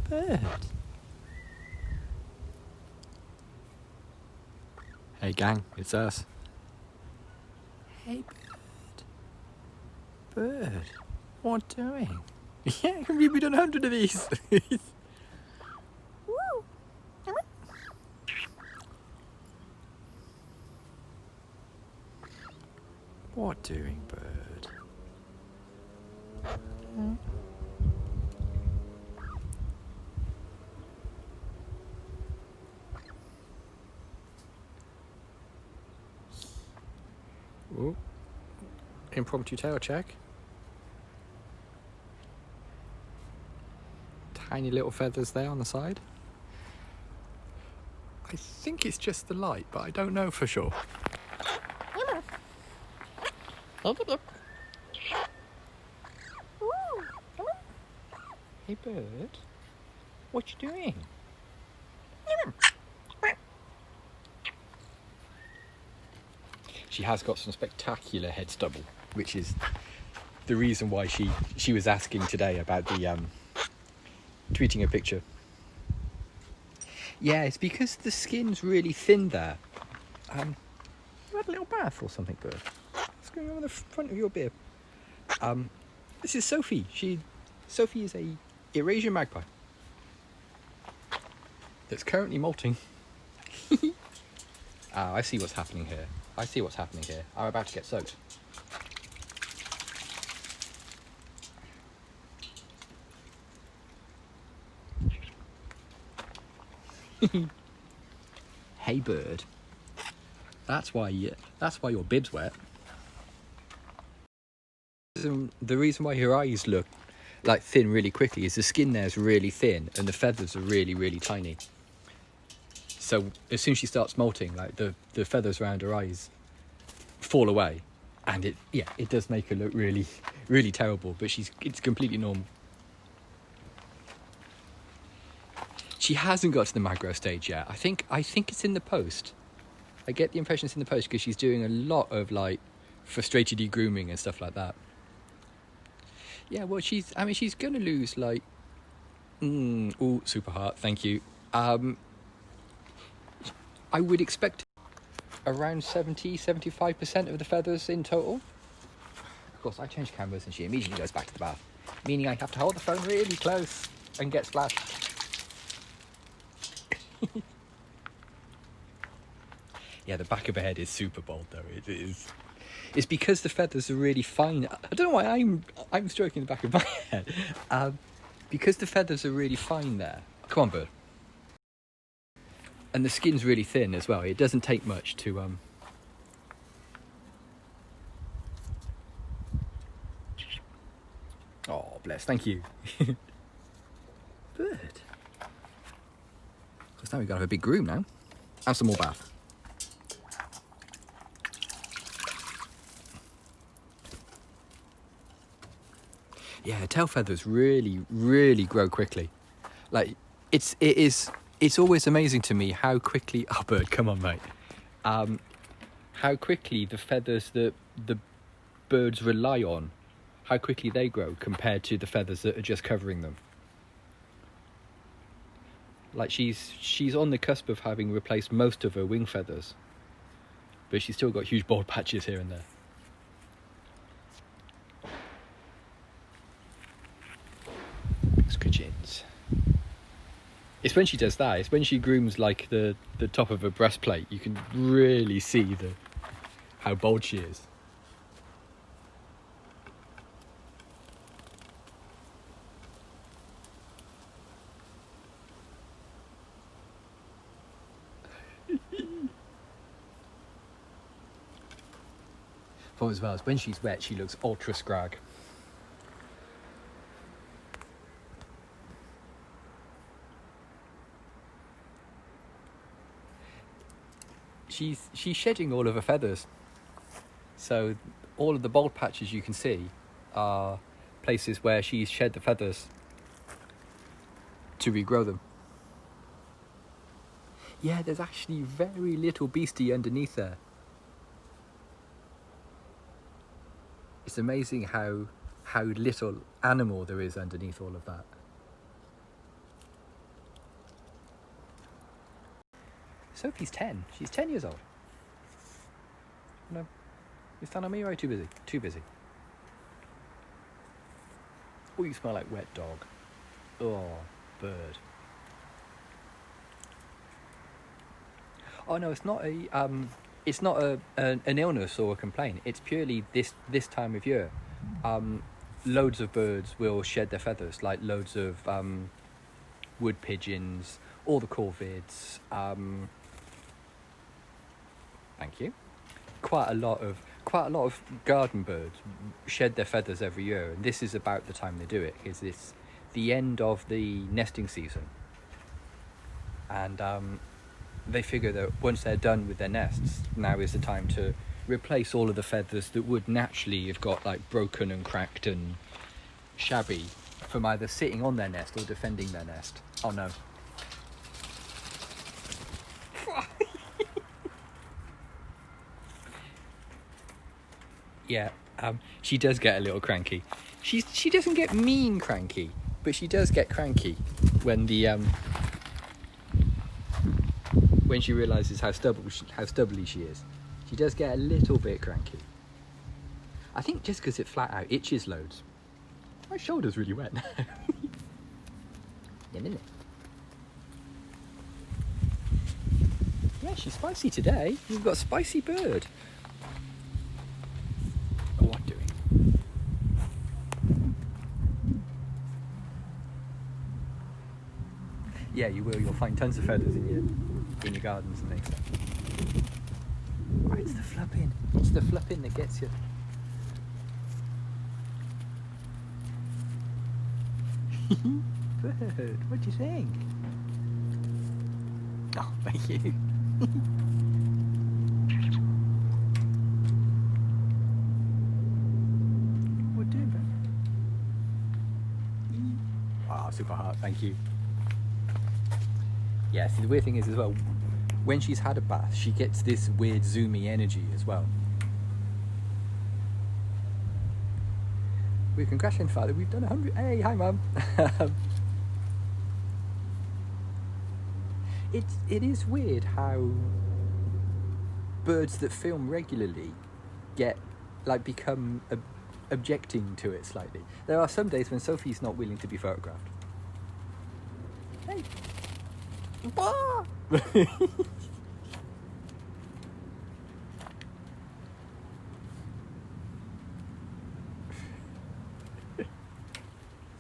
bird. Hey gang, it's us. Hey bird. Bird, what doing? Yeah, we've done 100 of these. Woo. What doing, bird? Ooh. Impromptu tail check. Tiny little feathers there on the side. I think it's just the light, but I don't know for sure. Hey bird, what you doing? She has got some spectacular head stubble, which is the reason why she was asking today about the tweeting a picture. Yeah, it's because the skin's really thin there. You had a little bath or something, bird. What's going on in the front of your beard? This is Sophie. Sophie is a Eurasian magpie that's currently molting. I see what's happening here. I'm about to get soaked. Hey bird. That's why your bib's wet. The reason why her eyes look like thin really quickly is the skin there's really thin and the feathers are really, really tiny. So as soon as she starts molting, like the feathers around her eyes fall away, and it does make her look really, really terrible. But it's completely normal. She hasn't got to the magro stage yet. I think it's in the post. I get the impression it's in the post because she's doing a lot of like frustrated grooming and stuff like that. Yeah, well, she's going to lose like... super heart, thank you. I would expect around 70-75% of the feathers in total. Of course, I change cameras and she immediately goes back to the bath, meaning I have to hold the phone really close and get splashed. Yeah, the back of her head is super bald though. It is. It's because the feathers are really fine. I don't know why I'm stroking the back of my head. Because the feathers are really fine there. Come on, bird. And the skin's really thin as well. It doesn't take much to Oh, bless. Thank you. Bird. Because now we've got to have a big groom now. And some more bath. Yeah, tail feathers really, really grow quickly. Like, it's always amazing to me how quickly... Oh, bird, come on, mate. How quickly the feathers that the birds rely on, how quickly they grow compared to the feathers that are just covering them. Like, she's on the cusp of having replaced most of her wing feathers, but she's still got huge bald patches here and there. Scritchins. It's when she does that, it's when she grooms like the top of her breastplate, you can really see how bald she is. But as well as when she's wet, she looks ultra scrag. She's shedding all of her feathers, so all of the bald patches you can see are places where she's shed the feathers to regrow them. Yeah, there's actually very little beastie underneath there. It's amazing how little animal there is underneath all of that. Sophie's 10. She's 10 years old. No. You stand on me or are you too busy? Too busy. Oh, you smell like wet dog. Oh, bird. Oh no, it's not an illness or a complaint. It's purely this time of year. Loads of birds will shed their feathers, like loads of wood pigeons, all the corvids. Thank you. Quite a lot of garden birds shed their feathers every year, and this is about the time they do it, because it's the end of the nesting season, and they figure that once they're done with their nests, now is the time to replace all of the feathers that would naturally have got like broken and cracked and shabby from either sitting on their nest or defending their nest. Oh no. Yeah, she does get a little cranky. She doesn't get mean cranky, but she does get cranky when when she realises how stubbly she is. She does get a little bit cranky. I think just because it flat out itches loads. My shoulder's really wet now. Yeah, isn't it? Yeah, she's spicy today. You've got a spicy bird. Oh, what doing? Yeah, you will. You'll find tons of feathers in your gardens and things. Oh, it's the flupping. It's the flupping that gets you. Bird, what do you think? Oh, thank you. What do you think? Oh, super hard, thank you. Yeah, see, the weird thing is as well, when she's had a bath, she gets this weird zoomy energy as well. We're congratulating Father, we've done 100. Hey, hi Mum. It is weird how birds that film regularly become objecting to it slightly. There are some days when Sophie's not willing to be photographed. Hey. Ah!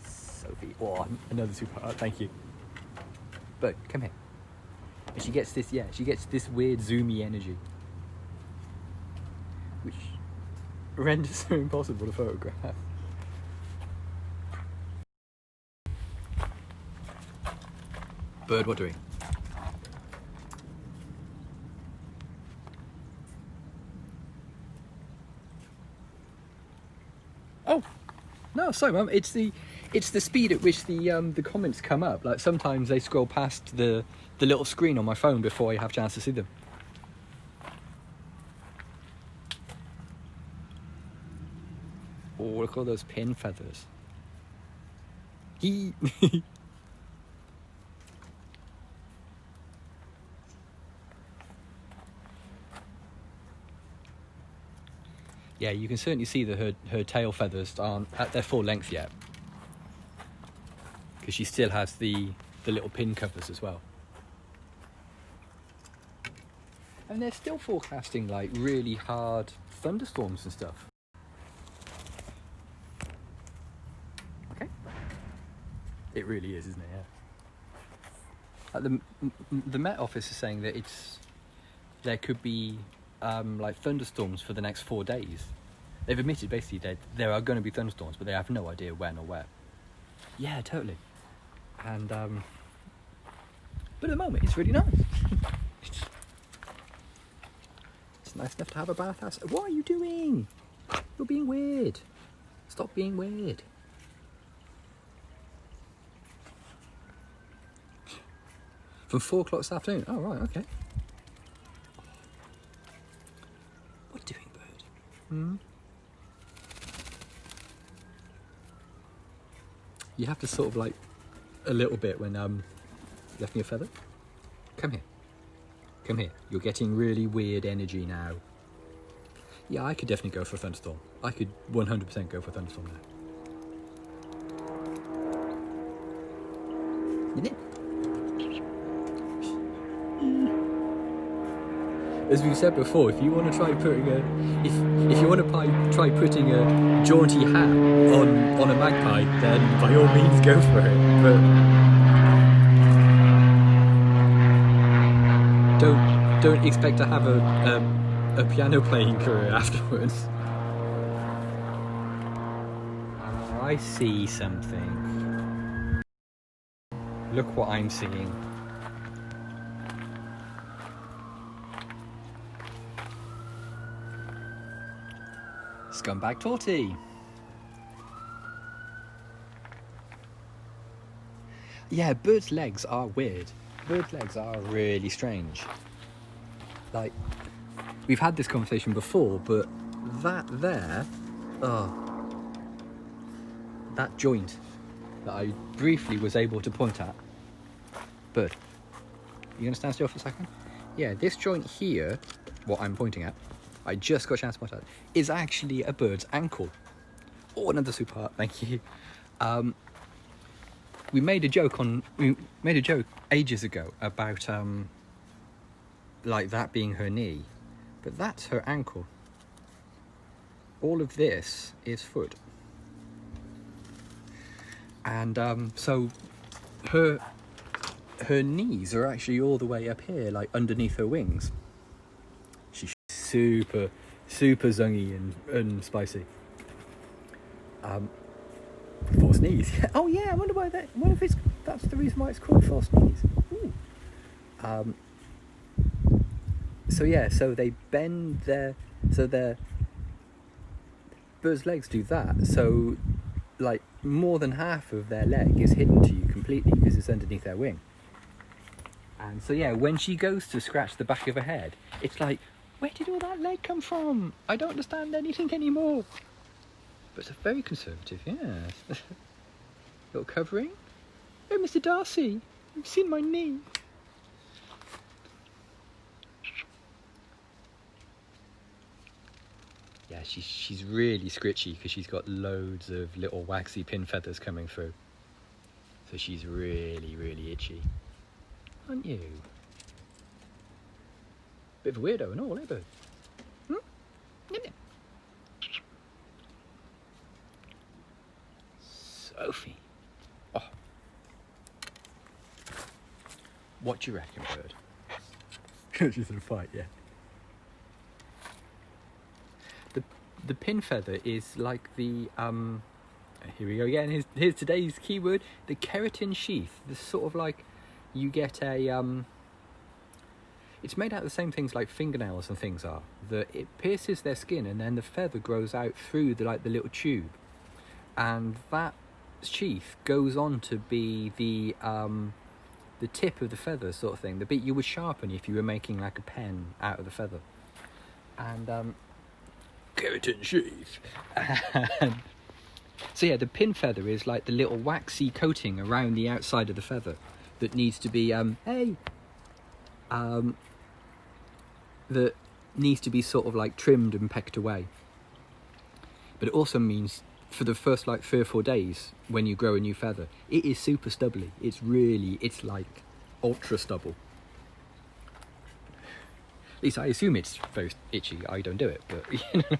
Sophie, oh, another super heart, thank you. But come here. And she gets this weird zoomy energy, which renders her impossible to photograph. Bird, what doing? Oh, no, sorry, Mum. It's the speed at which the comments come up. Like sometimes they scroll past the little screen on my phone before I have a chance to see them. Oh, look at all those pin feathers. Yeah, you can certainly see that her tail feathers aren't at their full length yet, because she still has the little pin covers as well. And they're still forecasting like really hard thunderstorms and stuff. Okay. It really is, isn't it? Yeah. The Met Office is saying that there could be like thunderstorms for the next 4 days. They've admitted basically that there are going to be thunderstorms, but they have no idea when or where. Yeah, totally. And but at the moment it's really nice. It's nice enough to have a bathhouse. What are you doing? You're being weird. Stop being weird. From 4 o'clock this afternoon. Oh right, okay. What doing, bird? Hmm. You have to sort of like a little bit when left me a feather. Come here. Come here. You're getting really weird energy now. Yeah, I could definitely go for a thunderstorm. I could 100% go for a thunderstorm now. As we've said before, if you want to try putting if you want to try putting a jaunty hat on a magpie, then by all means go for it. But don't expect to have a piano playing career afterwards. I see something. Look what I'm seeing. Scumbag tortie. Yeah, birds' legs are weird. Birds' legs are really strange. Like, we've had this conversation before, but that there, that joint that I briefly was able to point at. Bird, you gonna stand still for a second? Yeah, this joint here, what I'm pointing at, I just got a chance to point out, is actually a bird's ankle. Oh, another super heart, thank you. We made a joke ages ago about like that being her knee, but that's her ankle. All of this is foot, and so her knees are actually all the way up here, like underneath her wings. She's super zungy and spicy. False knees. Oh yeah, I wonder why that. What if that's the reason why it's called false knees? Ooh. So yeah, so they bend their birds' legs do that. So like more than half of their leg is hidden to you completely because it's underneath their wing. And so yeah, when she goes to scratch the back of her head, it's like, where did all that leg come from? I don't understand anything anymore. But it's very conservative, yeah. Little covering. Oh, Mr. Darcy, you've seen my knee. Yeah, she's really scritchy because she's got loads of little waxy pin feathers coming through. So she's really, really itchy. Aren't you? Bit of a weirdo and all, eh, bird? Sophie. Oh. What do you reckon, bird? She's in a fight, yeah. The pin feather is like the here we go again. Here's today's keyword: the keratin sheath. This sort of like you get a it's made out of the same things like fingernails and things are. That it pierces their skin and then the feather grows out through the little tube, and that sheath goes on to be the tip of the feather sort of thing, the bit you would sharpen if you were making like a pen out of the feather. And keratin sheath. So yeah, the pin feather is like the little waxy coating around the outside of the feather that needs to be that needs to be sort of like trimmed and pecked away. But it also means for the first like 3 or 4 days when you grow a new feather, it is super stubbly. It's like ultra stubble. At least I assume it's very itchy. I don't do it, but you know.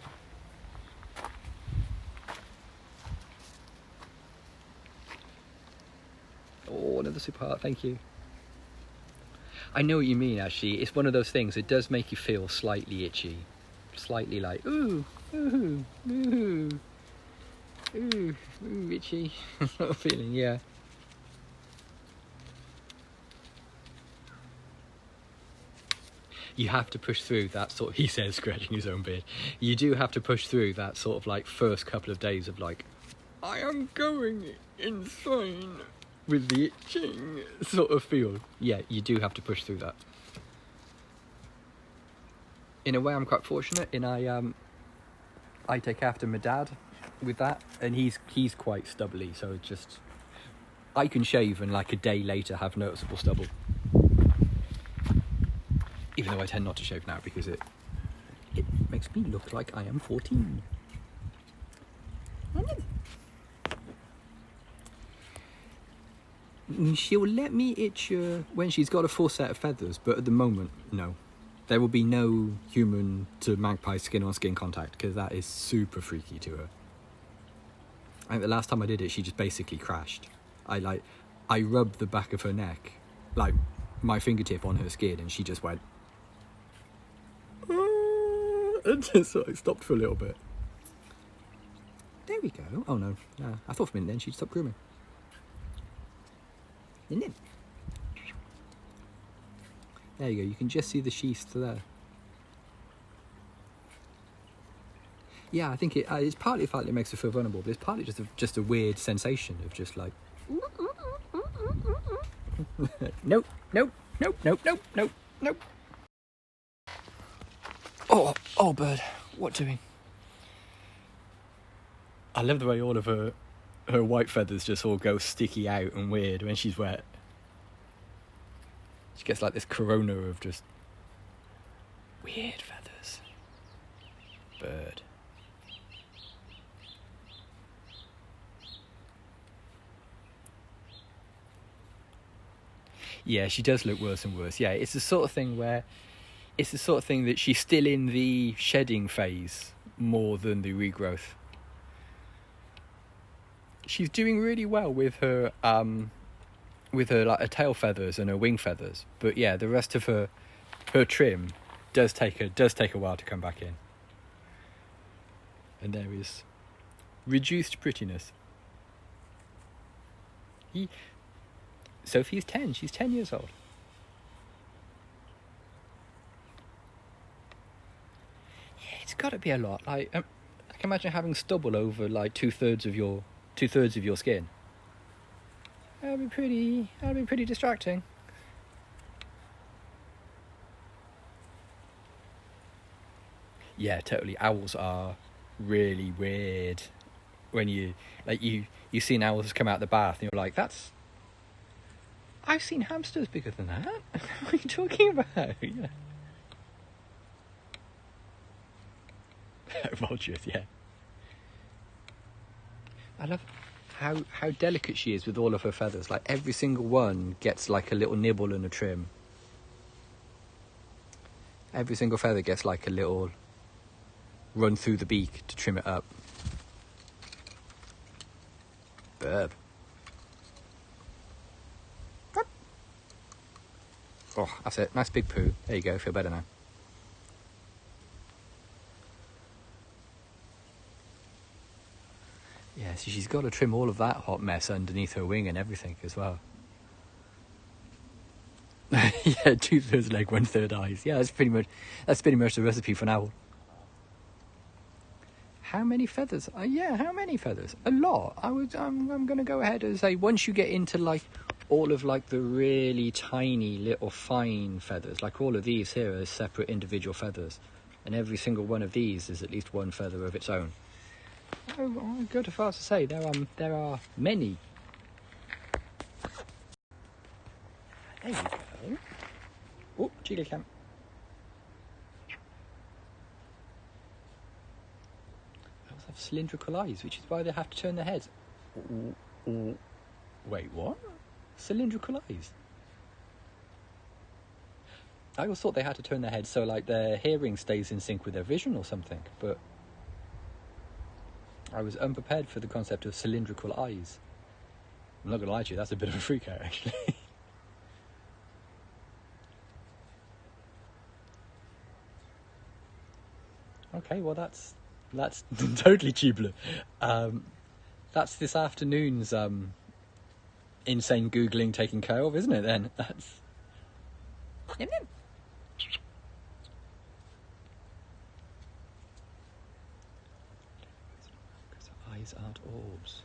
Oh, another super heart, thank you. I know what you mean, actually. It's one of those things, it does make you feel slightly itchy. Slightly like, ooh, ooh, ooh, ooh, ooh, itchy sort of feeling, yeah. You have to push through that sort of, he says, scratching his own beard. You do have to push through that sort of like first couple of days of like, I am going insane with the itching sort of feel. Yeah, you do have to push through that. In a way, I'm quite fortunate in I take after my dad with that, and he's quite stubbly, so it's just, I can shave and like a day later have noticeable stubble. Even though I tend not to shave now because it makes me look like I am 14. She'll let me itch her when she's got a full set of feathers, but at the moment, no. There will be no human to magpie skin-on-skin contact because that is super freaky to her. I think the last time I did it, she just basically crashed. I rubbed the back of her neck, like my fingertip on her skin, and she just went, and just sort of stopped for a little bit. There we go. Oh no, I thought for a minute then she'd stop grooming. There you go, you can just see the sheaths there. Yeah, I think it's partly the fact that it makes her feel vulnerable, but it's partly just a weird sensation of just like, nope, nope, nope, nope, nope, nope, nope. Oh, bird, what doing? I love the way all of her white feathers just all go sticky out and weird when she's wet. She gets like this corona of just weird feathers. Bird. Yeah, she does look worse and worse. Yeah, it's the sort of thing that she's still in the shedding phase more than the regrowth. She's doing really well with her like her tail feathers and her wing feathers, but yeah, the rest of her trim does take a while to come back in. And there is reduced prettiness. Sophie is 10. She's 10 years old. Yeah, it's got to be a lot. Like, I can imagine having stubble over like two-thirds of your skin. That'd be pretty distracting. Yeah, totally. Owls are really weird. When you seen owls come out the bath and you're like, I've seen hamsters bigger than that. What are you talking about? Yeah. Vultures, yeah. I love how delicate she is with all of her feathers. Like every single one gets like a little nibble and a trim. Every single feather gets like a little run through the beak to trim it up. Burp. Oh, that's it. Nice big poo. There you go. Feel better now. Yeah, so she's got to trim all of that hot mess underneath her wing and everything as well. Yeah, 2/3 leg, 1/3 eyes. Yeah, that's pretty much the recipe for an owl. How many feathers? Yeah, how many feathers? A lot. I'm gonna go ahead and say once you get into like all of like the really tiny little fine feathers, like all of these here are separate individual feathers, and every single one of these is at least one feather of its own. I'll go too far to say there are many. There you go. Oh, cheeky cam. They also have cylindrical eyes, which is why they have to turn their heads. Wait, what? Cylindrical eyes? I always thought they had to turn their heads so like their hearing stays in sync with their vision or something, but I was unprepared for the concept of cylindrical eyes. I'm not going to lie to you, that's a bit of a freak out actually. Okay, well that's totally tubular. That's this afternoon's insane Googling taking care of, isn't it then? That's... Eyes aren't orbs.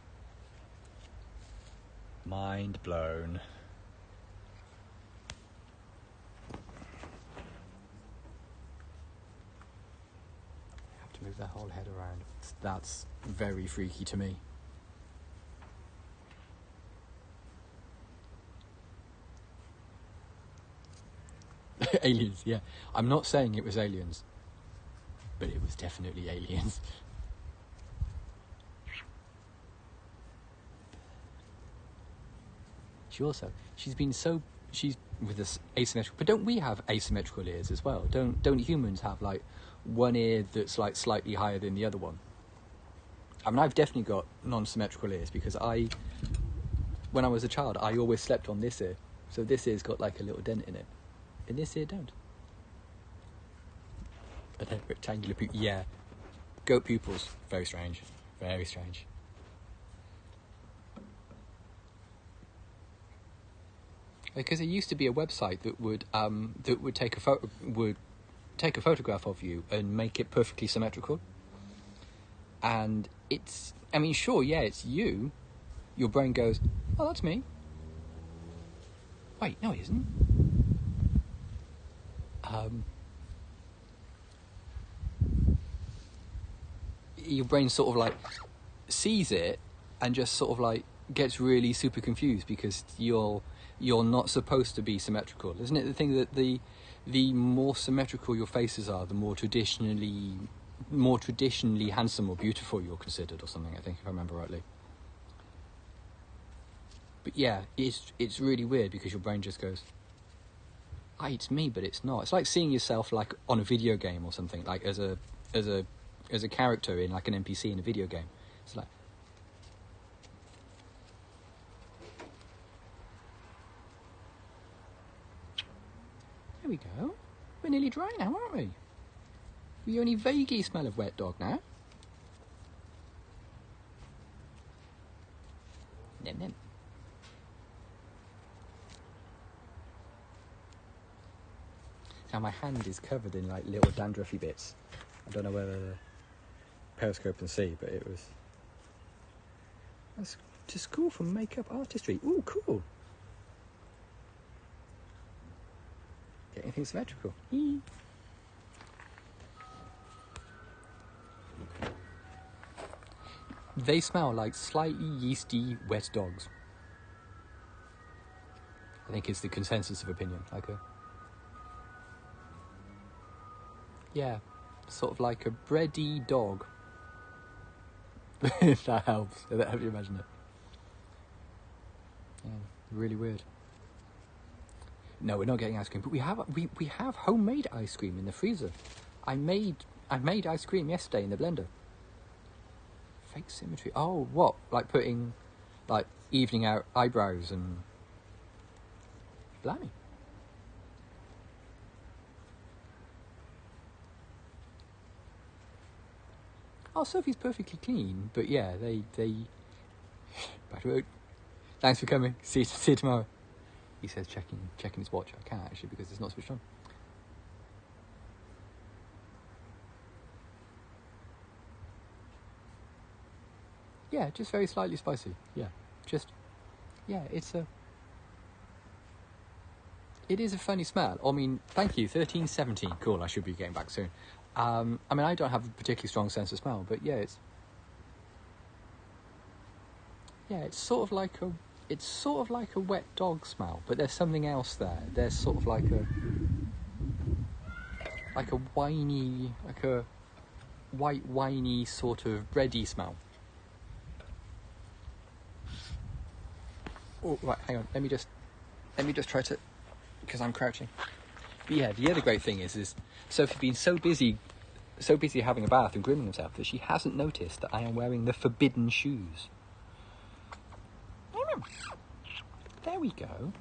Mind blown. Have to move their whole head around. That's very freaky to me. Aliens, yeah. I'm not saying it was aliens, but it was definitely aliens. She's with this asymmetrical, but don't we have asymmetrical ears as well? Don't humans have like one ear that's like slightly higher than the other one? I mean, I've definitely got non-symmetrical ears because when I was a child, I always slept on this ear. So this ear's got like a little dent in it. And this ear don't. And then rectangular pupils. Yeah. Goat pupils. Very strange. Very strange. Because there used to be a website that would take a photograph of you and make it perfectly symmetrical. And it's you. Your brain goes, oh, that's me. Wait, no, it isn't. Your brain sort of like sees it and just sort of like gets really super confused because you're not supposed to be symmetrical. Isn't it the thing that the more symmetrical your faces are, the more traditionally handsome or beautiful you're considered or something, I think, if I remember rightly. But yeah, it's really weird because your brain just goes, it's me, but it's not. It's like seeing yourself like on a video game or something, like as a character in like an NPC in a video game. It's like, there we go. We're nearly dry now, aren't we? We only vaguely smell of wet dog now. Nem nem. Now my hand is covered in like little dandruffy bits. I don't know whether the periscope can see, but that's to school for makeup artistry. Ooh, cool. Get anything symmetrical. They smell like slightly yeasty wet dogs. I think it's the consensus of opinion. Sort of like a bready dog. If that helps. If that helps you imagine it. Yeah, really weird. No, we're not getting ice cream, but we have homemade ice cream in the freezer. I made ice cream yesterday in the blender. Fake symmetry. Oh, what? Like putting, like evening out eyebrows and. Blimey. Oh, Sophie's perfectly clean, but yeah, they. Back to road. Thanks for coming. See you tomorrow. He says checking his watch. I can't actually because it's not switched on. Yeah, just very slightly spicy. Yeah, it is a funny smell. I mean, thank you, 1317. Cool, I should be getting back soon. I mean, I don't have a particularly strong sense of smell, but yeah, it's sort of like a wet dog smell, but there's something else there. There's sort of like a whiny, like a white winey sort of bready smell. Oh, right, hang on. Let me just try to, because I'm crouching. But yeah, the other great thing is Sophie's been so busy having a bath and grooming herself that she hasn't noticed that I am wearing the forbidden shoes. There we go.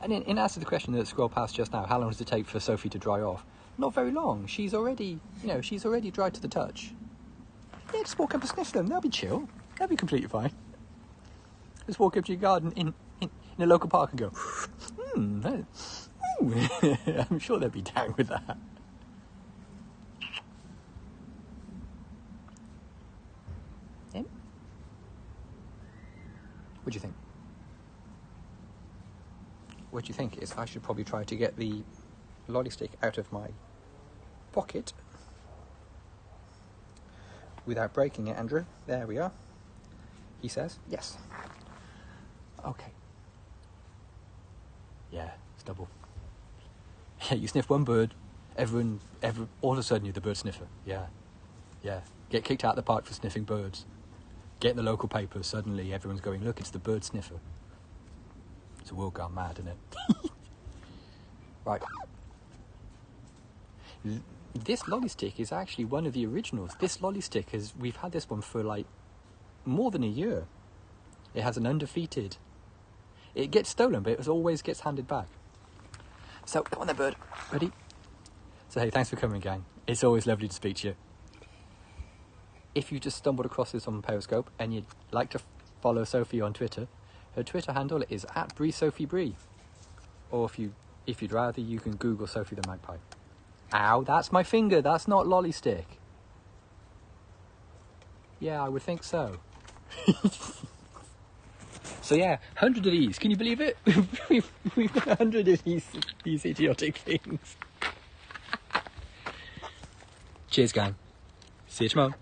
And in answer to the question that scrolled past just now, how long does it take for Sophie to dry off? Not very long. She's already dried to the touch. Yeah, just walk up and sniff them. They'll be chill. They'll be completely fine. Just walk up to your garden in a local park and go, I'm sure they'll be down with that. Yeah. What do you think? What do you think is I should probably try to get the lolly stick out of my pocket without breaking it, Andrew. There we are. He says, yes. Okay. Yeah, it's double. Yeah, you sniff one bird, all of a sudden you're the bird sniffer. Yeah. Get kicked out of the park for sniffing birds. Get in the local paper, suddenly everyone's going, look, it's the bird sniffer. It's a world gone mad, isn't it? Right. This lolly stick is actually one of the originals. This lolly stick we've had this one for like more than a year. It has an undefeated. It gets stolen, but it always gets handed back. So, come on then, bird. Ready? So, hey, thanks for coming, gang. It's always lovely to speak to you. If you just stumbled across this on Periscope and you'd like to follow Sophie on Twitter, her Twitter handle is @bree. Or if you'd rather, you can Google Sophie the Magpie. Ow, that's my finger. That's not lolly stick. Yeah, I would think so. So yeah, 100 of these. Can you believe it? We've got 100 of these idiotic things. Cheers, gang. See you tomorrow.